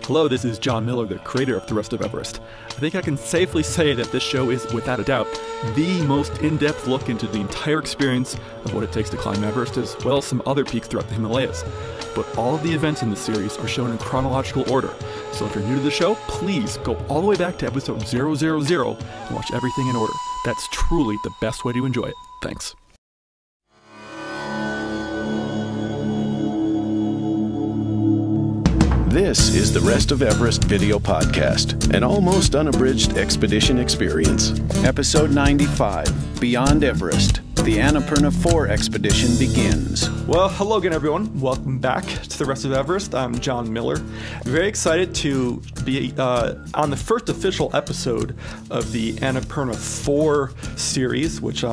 Hello, this is Jon Miller, the creator of The Rest of Everest. I think I can safely say that this show is, without a doubt, the most in-depth look into the entire experience of what it takes to climb Everest, as well as some other peaks throughout the Himalayas. But all of the events in this series are shown in chronological order, so if you're new to the show, please go all the way back to episode 000 and watch everything in order. That's truly the best way to enjoy it. Thanks. This is the Rest of Everest video podcast, an almost unabridged expedition experience. Episode 95, Beyond Everest. The Annapurna 4 expedition begins. Well, hello again, everyone. Welcome back to The Rest of Everest. I'm Jon Miller. Very excited to be on the first official episode of the Annapurna 4 series, which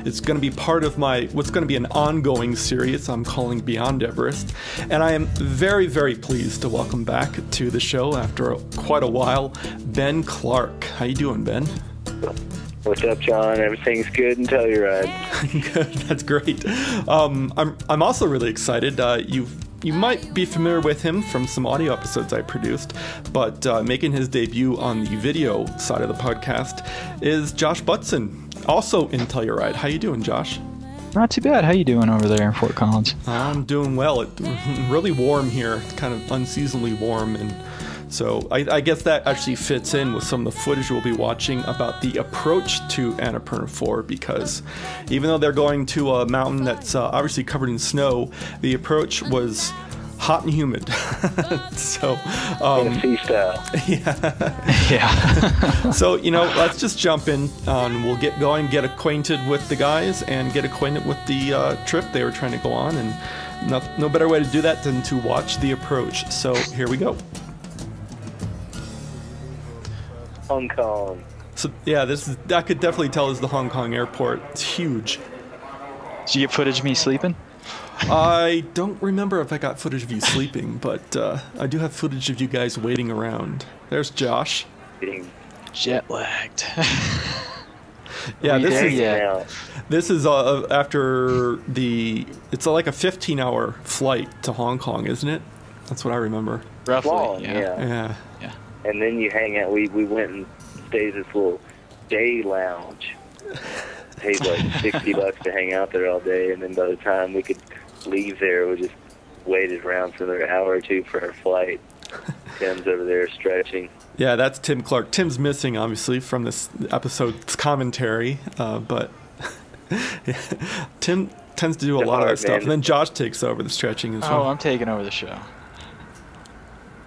it's going to be part of what's going to be an ongoing series I'm calling Beyond Everest. And I am very, very pleased to welcome back to the show after quite a while, Ben Clark. How you doing, Ben? What's up, John? Everything's good in Telluride. Good, that's great. I'm also really excited. You might be familiar with him from some audio episodes I produced, but making his debut on the video side of the podcast is Josh Butson, also in Telluride. How you doing, Josh? Not too bad. How you doing over there in Fort Collins? I'm doing well. It's really warm here. It's kind of unseasonably warm, and so I guess that actually fits in with some of the footage we'll be watching about the approach to Annapurna 4, because even though they're going to a mountain that's obviously covered in snow, the approach was hot and humid. So, freestyle. Yeah. So, let's just jump in. We'll get going, get acquainted with the guys, and get acquainted with the trip they were trying to go on. And no better way to do that than to watch the approach. So here we go. Hong Kong. So yeah, I could definitely tell is the Hong Kong airport. It's huge. Did you get footage of me sleeping? I don't remember if I got footage of you sleeping, but I do have footage of you guys waiting around. There's Josh. Getting jet lagged. Yeah, this is after it's like a 15-hour flight to Hong Kong, isn't it? That's what I remember. Roughly, long, yeah. And then you hang out. We went and stayed at this little day lounge. Paid like $60 to hang out there all day, and then by the time we could leave there, we just waited around for another hour or two for our flight. Tim's over there stretching. Yeah, that's Tim Clark. Tim's missing, obviously, from this episode's commentary, but yeah, Tim tends to do a lot of that stuff. And then Josh takes over the stretching as well. Oh, I'm taking over the show.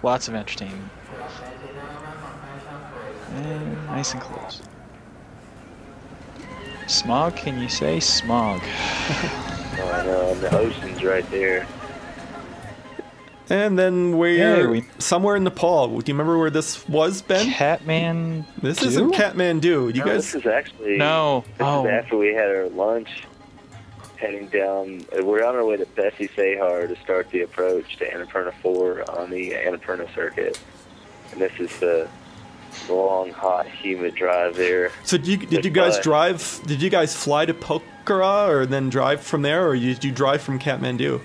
Lots of entertainment. And nice and close. Smog, can you say smog? Oh, I know, and the ocean's right there. And then we're somewhere in Nepal. Do you remember where this was, Ben? Kathmandu? This isn't Kathmandu. You guys? This is actually... No. This is after we had our lunch, heading down... We're on our way to Bessie Sahar to start the approach to Annapurna 4 on the Annapurna circuit. And this is the long, hot, humid drive there. So did you guys drive? Did you guys fly to Pokhara or then drive from there, or did you drive from Kathmandu?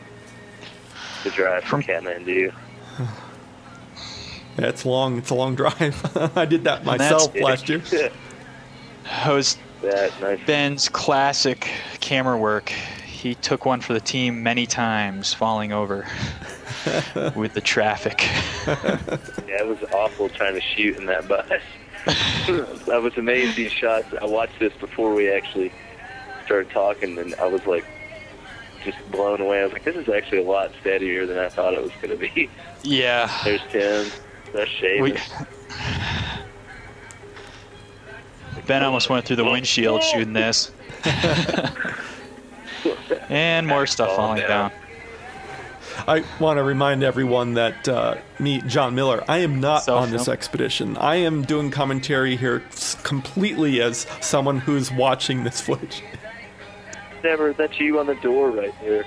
To drive from Kathmandu. Yeah, it's long. It's a long drive. I did that myself last year. That was Ben's classic camera work. He took one for the team many times, falling over with the traffic. Yeah, it was awful trying to shoot in that bus. That was amazing shots. I watched this before we actually started talking, and I was like just blown away. I was like, this is actually a lot steadier than I thought it was going to be. Yeah. There's Tim. There's Shaven. Ben almost went through the windshield shooting this. And more stuff falling down. I want to remind everyone that me, Jon Miller, I am not on this expedition. I am doing commentary here completely as someone who's watching this footage. Never, that's you on the door right there.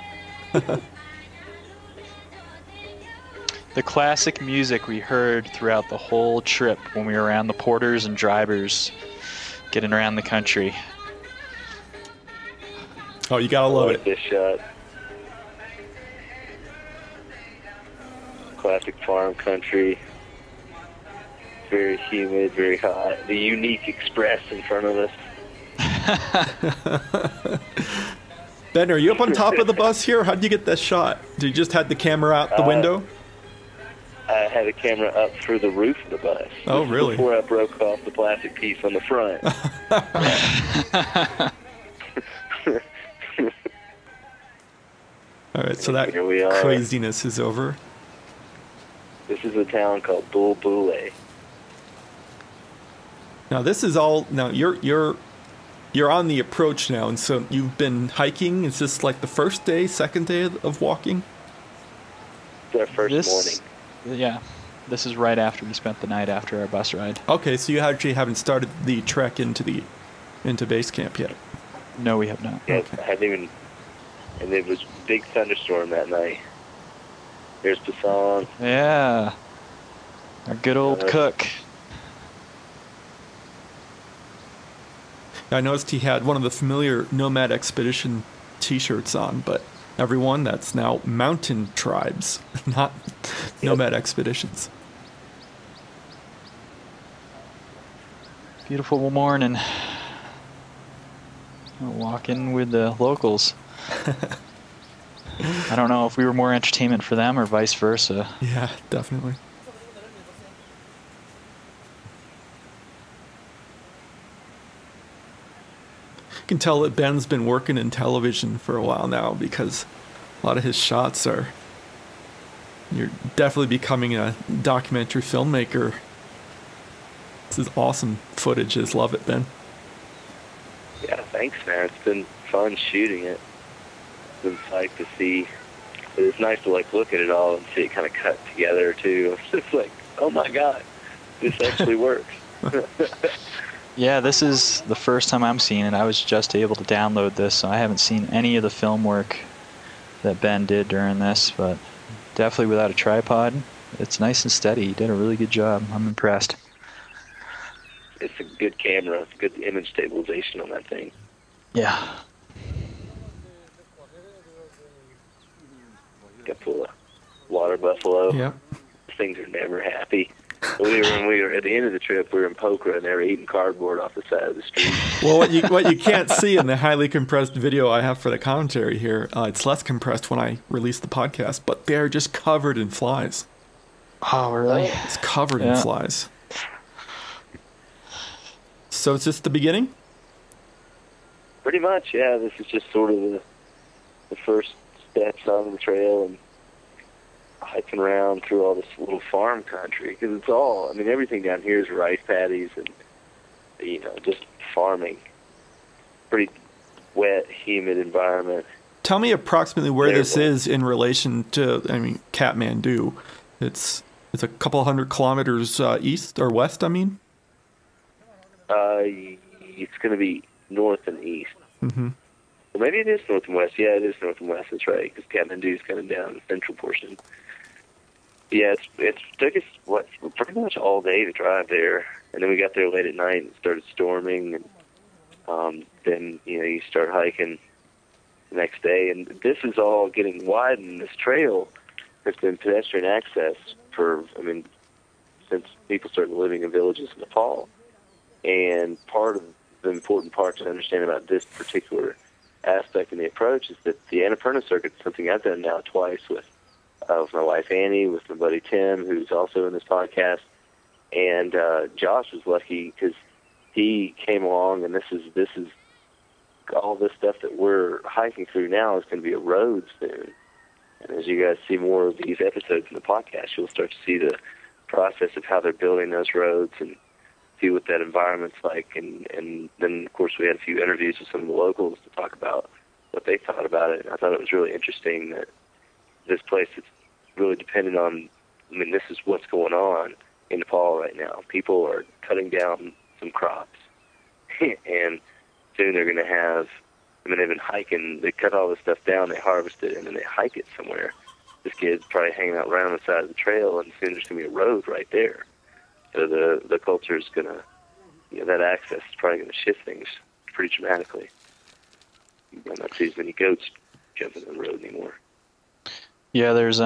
The classic music we heard throughout the whole trip when we were around the porters and drivers getting around the country. Oh, you gotta love it. This shot. Classic farm country. very humid, very hot. The Unique Express in front of us. Ben, are you up on top of the bus here? How'd you get that shot? Did you just have the camera out the window? I had a camera up through the roof of the bus. Oh, really? Before I broke off the plastic piece on the front. All right, so that Here we are. craziness is over. This is a town called Bulbule. Now this is all. Now you're on the approach now, and so you've been hiking. Is this like the first day, second day of walking? It's our first morning. Yeah, this is right after we spent the night after our bus ride. Okay, so you actually haven't started the trek into base camp yet. No, we have not. Yeah, Okay. I hadn't even. And it was a big thunderstorm that night. There's the song. Yeah, our good old cook. I noticed he had one of the familiar Nomad Expedition t-shirts on, but everyone, that's now Mountain Tribes, not Nomad Expeditions. Beautiful morning. Walking with the locals. I don't know if we were more entertainment for them or vice versa. Yeah, definitely. You can tell that Ben's been working in television for a while now because a lot of his shots are... You're definitely becoming a documentary filmmaker. This is awesome footage. I just love it, Ben. Yeah, thanks, man. It's been fun shooting it. It's been psyched to see. It's nice to look at it all and see it kind of cut together too. It's just like, oh my god, this actually works. Yeah, this is the first time I'm seeing it. I was just able to download this, so I haven't seen any of the film work that Ben did during this, but definitely without a tripod, it's nice and steady. He did a really good job. I'm impressed. It's a good camera. It's good image stabilization on that thing. Yeah. Got full of water buffalo. Yeah. Things are never happy. We were at the end of the trip. We were in Pokhara, and they were eating cardboard off the side of the street. Well, what you can't see in the highly compressed video I have for the commentary here, it's less compressed when I release the podcast, but they're just covered in flies. Oh, really? It's covered in flies. So it's just the beginning? Pretty much, yeah. This is just sort of the first steps on the trail and hiking around through all this little farm country, because it's all, I mean, everything down here is rice paddies and, just farming. Pretty wet, humid environment. Tell me approximately where this is in relation to, Kathmandu. It's a couple hundred kilometers east or west, I mean? It's going to be north and east. Mm-hmm. Well, maybe it is north and west. Yeah, it is north and west. That's right, because Kathmandu is kind of down the central portion. Yeah, it took us pretty much all day to drive there, and then we got there late at night and started storming, and then you start hiking the next day, and this is all getting widened. This trail has been pedestrian access since people started living in villages in Nepal, and part of the important part to understand about this particular aspect in the approach is that the Annapurna circuit is something I've done now twice with my wife Annie, with my buddy Tim, who's also in this podcast, and Josh was lucky because he came along, and this is all this stuff that we're hiking through now is going to be a road soon. And as you guys see more of these episodes in the podcast, you'll start to see the process of how they're building those roads and see what that environment's like. And then, of course, we had a few interviews with some of the locals to talk about what they thought about it. And I thought it was really interesting that this place is really dependent on, this is what's going on in Nepal right now. People are cutting down some crops, and soon they're going to have, they've been hiking, they cut all this stuff down, they harvest it, and then they hike it somewhere. This kid's probably hanging out right on the side of the trail, and soon there's going to be a road right there. So the culture is going to, that access is probably going to shift things pretty dramatically. You might not see as many goats jumping on the road anymore. Yeah, there's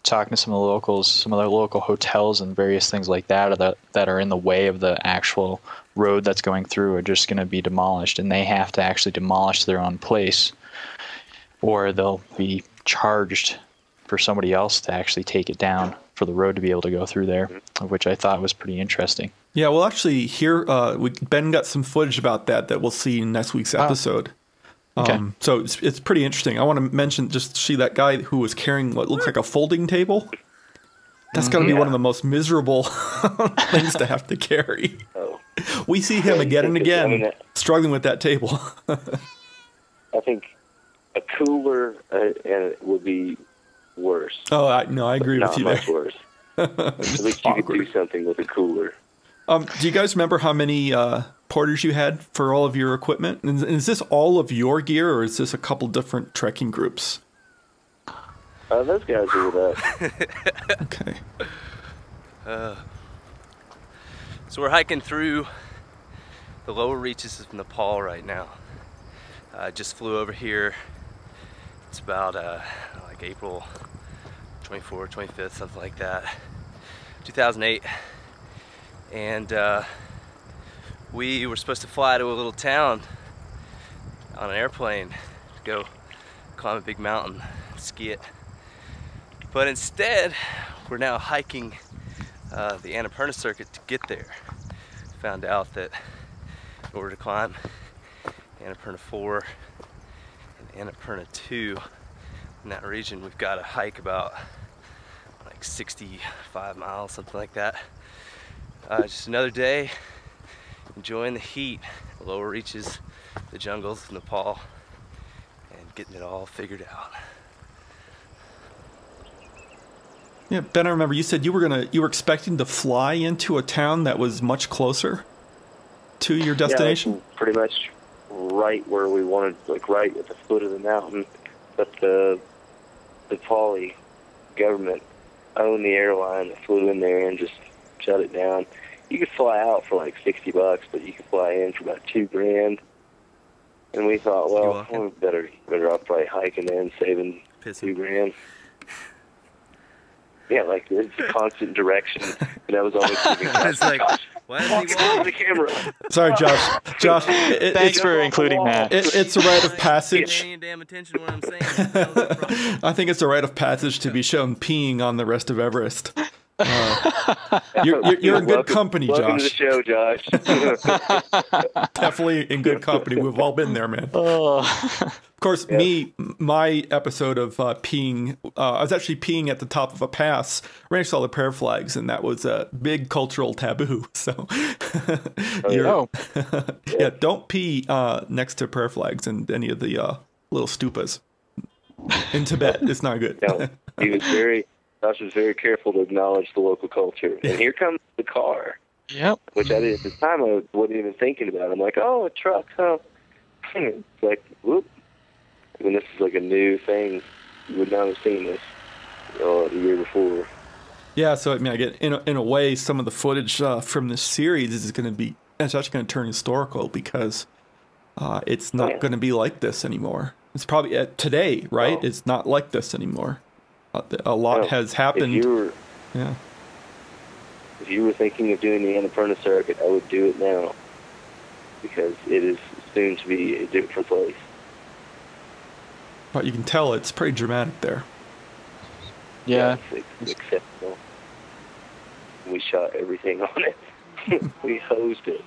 talking to some of the locals, some of the local hotels and various things like that are in the way of the actual road that's going through are just going to be demolished, and they have to actually demolish their own place, or they'll be charged for somebody else to actually take it down for the road to be able to go through there, which I thought was pretty interesting. Yeah, well, actually, here Ben got some footage about that we'll see in next week's episode. Okay. So it's pretty interesting. I want to mention, just see that guy who was carrying what looks like a folding table. That's got to be one of the most miserable things to have to carry. Oh. We see him again and again struggling with that table. I think a cooler would be worse. Oh, I agree with you there. Not much worse. At least you could do something with a cooler. Do you guys remember how many porters you had for all of your equipment? And is this all of your gear, or is this a couple different trekking groups? Those guys are with us. Okay. So we're hiking through the lower reaches of Nepal right now. I just flew over here. It's about like April 24th, 25th, something like that, 2008. And we were supposed to fly to a little town on an airplane to go climb a big mountain, ski it. But instead, we're now hiking the Annapurna circuit to get there. Found out that in order to climb Annapurna 4 and Annapurna 2 in that region, we've got to hike about like 65 miles, something like that. Just another day enjoying the heat, the lower reaches, the jungles of Nepal, and getting it all figured out. Yeah, Ben, I remember you said you were expecting to fly into a town that was much closer to your destination? Yeah, pretty much right where we wanted, like right at the foot of the mountain. But the Nepali government owned the airline that flew in there and just shut it down. You could fly out for like $60, but you could fly in for about $2,000. And we thought, well, we're better off probably hiking in, saving $2,000. Yeah, like it's a constant direction, and I was always thinking, It's like, why is he walking the camera? Sorry, Josh. Thanks for including that. It's a rite of passage. paying damn attention to what I'm saying? That was the problem. I think it's a rite of passage to be shown peeing on the rest of Everest. You're in good company, Welcome Josh. to the show, Josh. Definitely in good company. We've all been there, man. Of course, my episode of peeing, I was actually peeing at the top of a pass right next to all the prayer flags, and that was a big cultural taboo. So, don't pee next to prayer flags and any of the little stupas. In Tibet, it's not good. No, Josh was very careful to acknowledge the local culture. And here comes the car. Yep. Which at the time I wasn't even thinking about. I'm like, oh, a truck, huh? It's like, whoop. I mean, this is like a new thing. You would not have seen this the year before. Yeah, so I mean, I get in a way, some of the footage from this series is going to be actually going to turn historical because it's not going to be like this anymore. It's probably today, right? Oh. It's not like this anymore. A lot has happened. If you were thinking of doing the Annapurna circuit, I would do it now because it is soon to be a different place. But you can tell it's pretty dramatic there. Yeah. It's exceptional. We shot everything on it. We hosed it.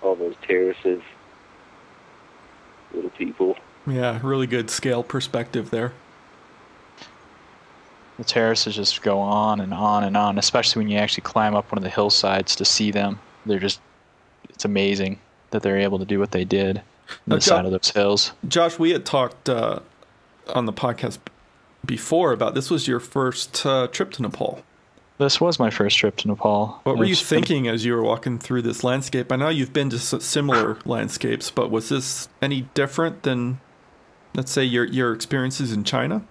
All those terraces, little people. Yeah, really good scale perspective there. The terraces just go on and on and on, especially when you actually climb up one of the hillsides to see them. It's amazing that they're able to do what they did on the side of those hills. Josh, we had talked on the podcast before about this was your first trip to Nepal. This was my first trip to Nepal. What were you thinking as you were walking through this landscape? I know you've been to similar landscapes, but was this any different than, let's say, your experiences in China?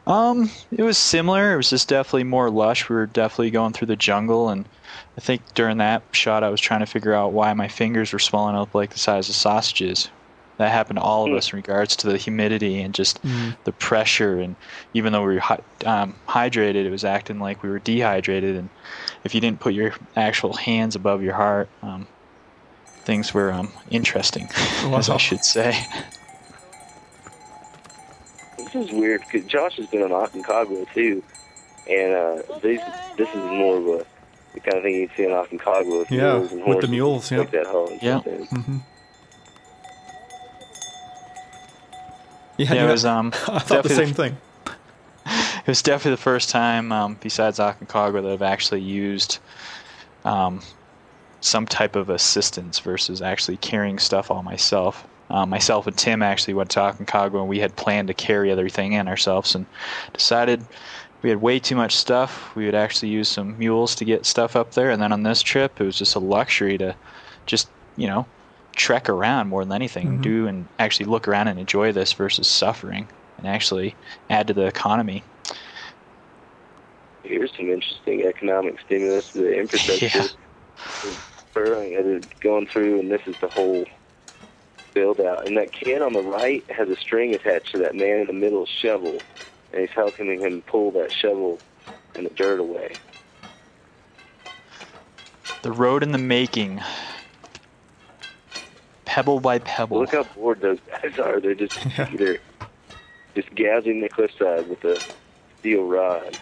It was similar. It was just definitely more lush. We were definitely going through the jungle, and I think during that shot I was trying to figure out why my fingers were swelling up like the size of sausages. that happened to all of us in regards to the humidity and just the pressure. And even though we were hydrated, it was acting like we were dehydrated. And if you didn't put your actual hands above your heart, things were interesting, as I should say. This is weird because Josh has been on Aconcagua too, and this is more of the kind of thing you'd see on Aconcagua with mules and horses. With the mules, like that hull and yeah. stuff. Mm-hmm. Yeah, it was I thought the same thing. It was definitely the first time, besides Aconcagua, that I've actually used some type of assistance versus actually carrying stuff all myself. Myself and Tim actually went to Aconcagua, and we had planned to carry everything in ourselves, and decided we had way too much stuff. We would actually use some mules to get stuff up there, and then on this trip, it was just a luxury to just, trek around more than anything, do and actually look around and enjoy this versus suffering and actually add to the economy. Here's some interesting economic stimulus to the infrastructure. Going through, and this is the whole build out. And that kid on the right has a string attached to that man in the middle shovel, and he's helping him pull that shovel and the dirt away. The road in the making. Pebble by pebble. Look how bored those guys are. They're just just gouging the cliffside with a steel rod.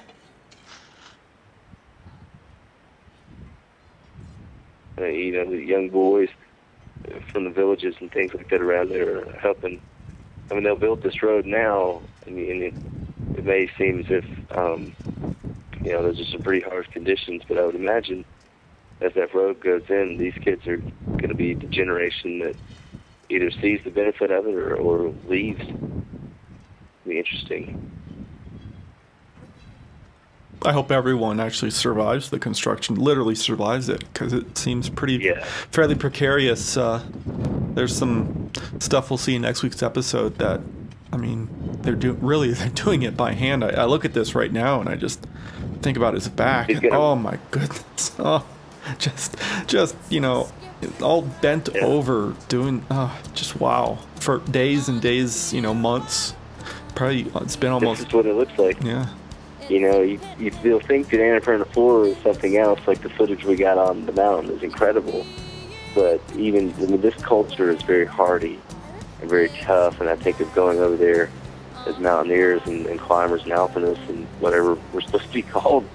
The young boys from the villages and things like that around there are helping. I mean, they'll build this road now, and it may seem as if those are some pretty harsh conditions, but I would imagine as that road goes in, these kids are going to be the generation that either sees the benefit of it or leaves. It'll be interesting. I hope everyone actually survives the construction, literally survives it, because it seems fairly precarious. There's some stuff we'll see in next week's episode that, I mean, they're doing it by hand. I look at this right now and I just think about his back. And, oh my goodness. Oh. Just all bent over doing, just wow. For days and days, months. Probably, it's been almost... This is what it looks like. Yeah. You'll think that Annapurna 4 is something else, like the footage we got on the mountain is incredible. But this culture is very hardy and very tough, and I think of going over there as mountaineers and climbers and alpinists and whatever we're supposed to be called,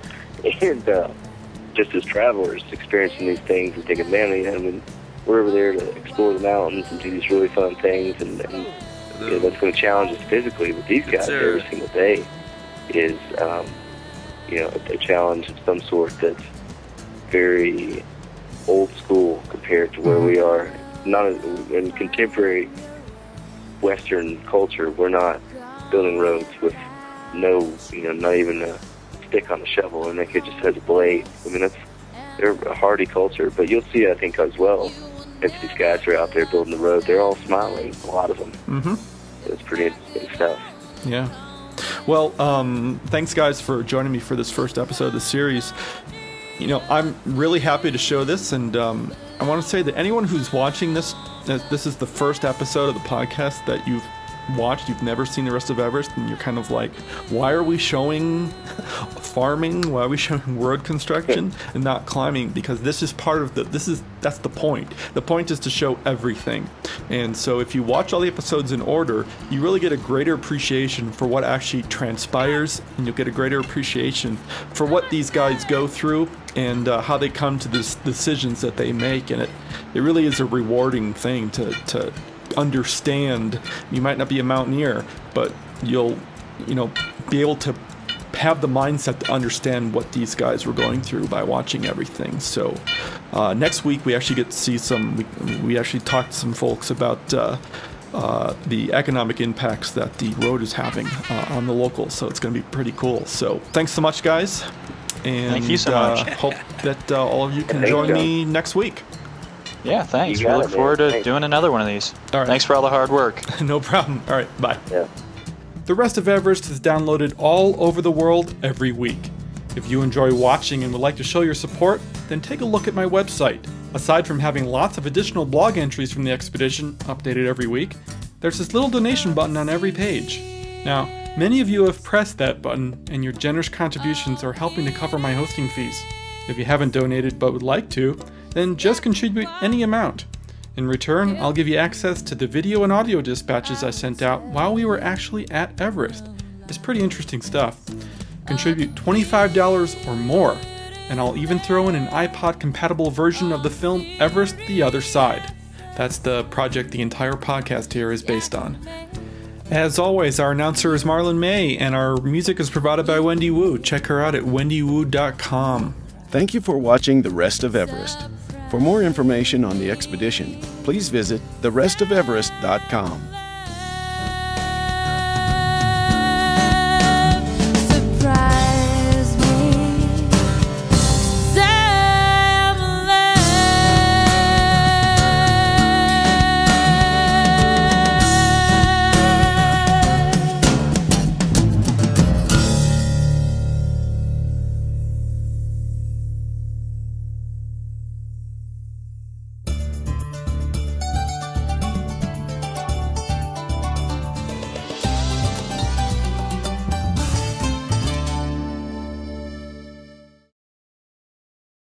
and just as travelers experiencing these things and thinking, man, we're over there to explore the mountains and do these really fun things, and that's going to challenge us physically. But these guys every single day is a challenge of some sort that's very old school compared to where we are. Not in contemporary Western culture, we're not building roads with not even a stick on the shovel, and the kid just has a blade. I mean, they're a hardy culture, but you'll see, I think, as well, as these guys are out there building the road, they're all smiling, a lot of them. Mm-hmm. It's pretty interesting stuff. Yeah. Well, thanks, guys, for joining me for this first episode of the series. I'm really happy to show this, and I want to say that anyone who's watching this is the first episode of the podcast that you've watched, you've never seen the rest of Everest, and you're kind of like, why are we showing farming? Why are we showing road construction and not climbing? Because this is part of that's the point. The point is to show everything. And so if you watch all the episodes in order, you really get a greater appreciation for what actually transpires, and you'll get a greater appreciation for what these guys go through and how they come to the decisions that they make. And it really is a rewarding thing to understand. You might not be a mountaineer, but you'll be able to have the mindset to understand what these guys were going through by watching everything. So next week we actually get to see we actually talked to some folks about the economic impacts that the road is having on the locals. So it's going to be pretty cool. So thanks so much, guys, and thank you so much. Hope that all of you can join me next week. Yeah, thanks. We look forward to doing another one of these. All right. Thanks for all the hard work. No problem. All right, bye. Yeah. The Rest of Everest is downloaded all over the world every week. If you enjoy watching and would like to show your support, then take a look at my website. Aside from having lots of additional blog entries from the expedition updated every week, there's this little donation button on every page. Now, many of you have pressed that button, and your generous contributions are helping to cover my hosting fees. If you haven't donated but would like to, then just contribute any amount. In return, I'll give you access to the video and audio dispatches I sent out while we were actually at Everest. It's pretty interesting stuff. Contribute $25 or more, and I'll even throw in an iPod-compatible version of the film Everest: The Other Side. That's the project the entire podcast here is based on. As always, our announcer is Marlon May, and our music is provided by Wendy Wu. Check her out at wendywu.com. Thank you for watching The Rest of Everest. For more information on the expedition, please visit therestofeverest.com.